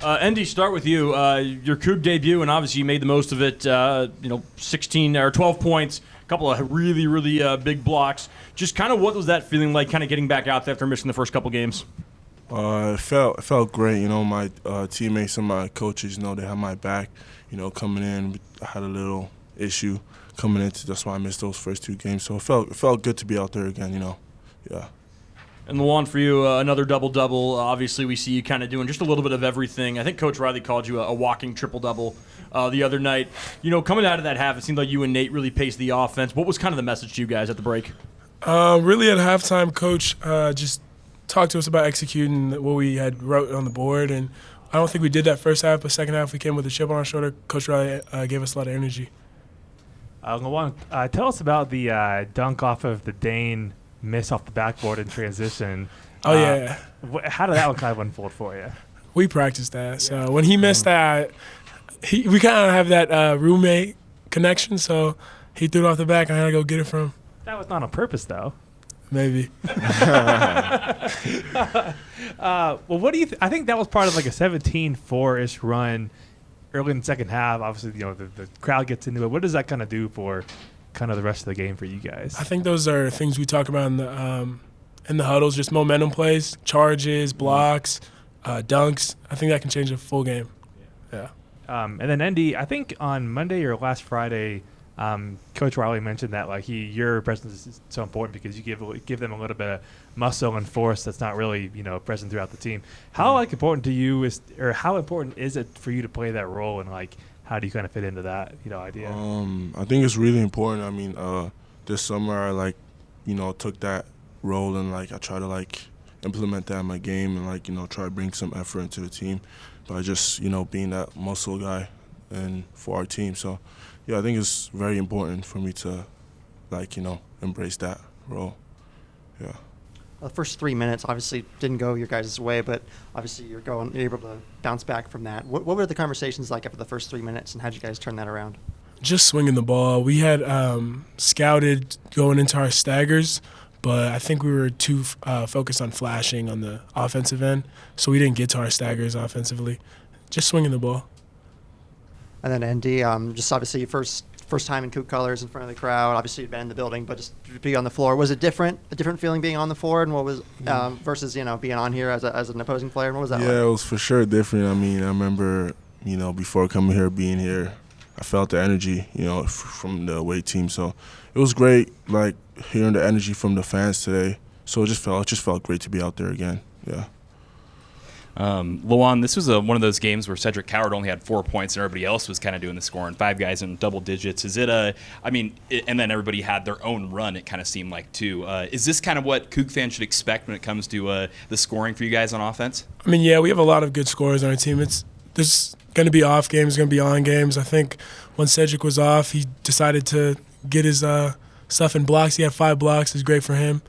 Andy, start with you. Your Coug debut, and obviously you made the most of it. 16 or 12 points, a couple of really, really big blocks. Just kind of what was that feeling like, kind of getting back out there after missing the first couple games? It felt great. My teammates and my coaches, they had my back. Coming in, I had a little issue coming into. That's why I missed those first 2 games. So it felt good to be out there again. Yeah. And LeJuan, for you, another double-double. Obviously, we see you kind of doing just a little bit of everything. I think Coach Riley called you a walking triple-double the other night. Coming out of that half, it seemed like you and Nate really paced the offense. What was kind of the message to you guys at the break? Really at halftime, Coach just talked to us about executing what we had wrote on the board. And I don't think we did that first half, but second half we came with a chip on our shoulder. Coach Riley gave us a lot of energy. LeJuan, tell us about the dunk off of the Dane miss off the backboard in transition. Oh, yeah. How did that one kind of unfold for you? We practiced that. So when he missed that, we kind of have that roommate connection. So he threw it off the back, and I had to go get it from him. That was not on purpose, though. Maybe. Well, what do you I think that was part of like a 17-4-ish run early in the second half. Obviously, the crowd gets into it. What does that kind of do for kind of the rest of the game for you guys? I think those are things we talk about in the huddles, just momentum plays, charges, blocks, dunks. I think that can change a full game. Yeah. And then Andy, I think on Monday or last Friday, Coach Riley mentioned that your presence is so important because you give them a little bit of muscle and force that's not really present throughout the team. How important to you how important is it for you to play that role, and how do you kind of fit into that idea? I think it's really important. I mean, this summer I took that role and I try to implement that in my game and try to bring some effort into the team by just being that muscle guy and for our team. So yeah, I think it's very important for me to embrace that role. Yeah. The first 3 minutes obviously didn't go your guys' way, but obviously you're able to bounce back from that. What were the conversations like after the first 3 minutes, and how did you guys turn that around? Just swinging the ball. We had scouted going into our staggers, but I think we were too focused on flashing on the offensive end, so we didn't get to our staggers offensively. Just swinging the ball. And then Andy, just obviously your first time in Coug colors in front of the crowd. Obviously you'd been in the building, but just to be on the floor, was it a different feeling being on the floor, and what was versus being on here as an opposing player? And what was that like? Yeah, it was for sure different. I mean, I remember before coming here, being here, I felt the energy from the away team. So it was great, hearing the energy from the fans today. So it just felt great to be out there again. Yeah. LeJuan, this was one of those games where Cedric Coward only had 4 points and everybody else was kind of doing the scoring. 5 guys in double digits. Is it and then everybody had their own run, it kind of seemed like, too. Is this kind of what Coug fans should expect when it comes to the scoring for you guys on offense? I mean, yeah, we have a lot of good scorers on our team. There's going to be off games, going to be on games. I think when Cedric was off, he decided to get his stuff in blocks. He had 5 blocks. It's great for him.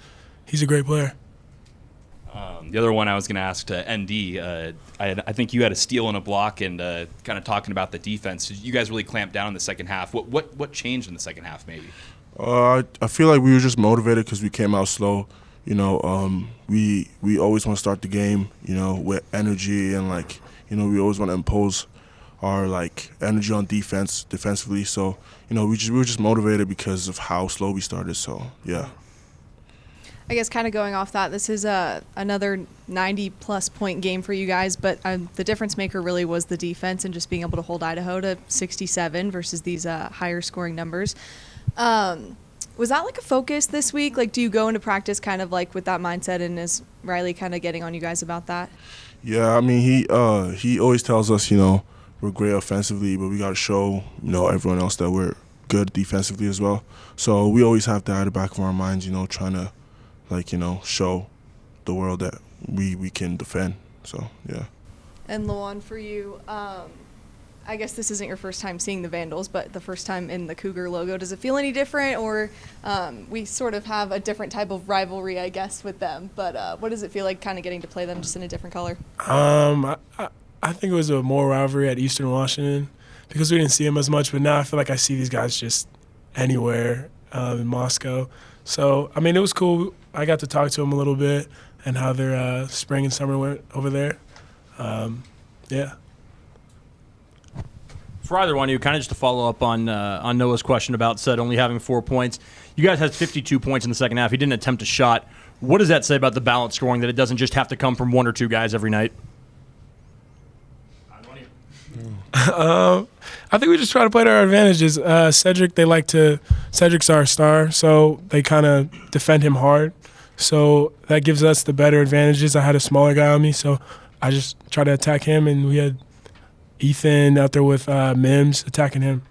He's a great player. The other one I was going to ask to ND, I think you had a steal and a block, and kind of talking about the defense. You guys really clamped down in the second half. What changed in the second half, maybe? I feel like we were just motivated because we came out slow. We always want to start the game, with energy, and we always want to impose our energy on defensively. So we were just motivated because of how slow we started. So yeah. I guess kind of going off that, this is another 90-plus point game for you guys, but the difference maker really was the defense and just being able to hold Idaho to 67 versus these higher scoring numbers. Was that a focus this week? Do you go into practice kind of with that mindset, and is Riley kind of getting on you guys about that? Yeah, I mean, he always tells us, we're great offensively, but we got to show, everyone else that we're good defensively as well. So we always have that at the back of our minds, trying to show the world that we can defend. So, yeah. And LeJuan, for you, I guess this isn't your first time seeing the Vandals, but the first time in the Cougar logo. Does it feel any different, or we sort of have a different type of rivalry, I guess, with them? But what does it feel like kind of getting to play them just in a different color? I think it was a more rivalry at Eastern Washington because we didn't see them as much, but now I feel like I see these guys just anywhere in Moscow. So, I mean, it was cool. I got to talk to them a little bit and how their spring and summer went over there. Yeah. For either one of you, kind of just to follow up on Noah's question about Sud only having 4 points. You guys had 52 points in the second half. He didn't attempt a shot. What does that say about the balanced scoring, that it doesn't just have to come from one or two guys every night? I think we just try to play to our advantages. Cedric's our star, so they kind of defend him hard. So that gives us the better advantages. I had a smaller guy on me, so I just try to attack him, and we had Ethan out there with Mims attacking him.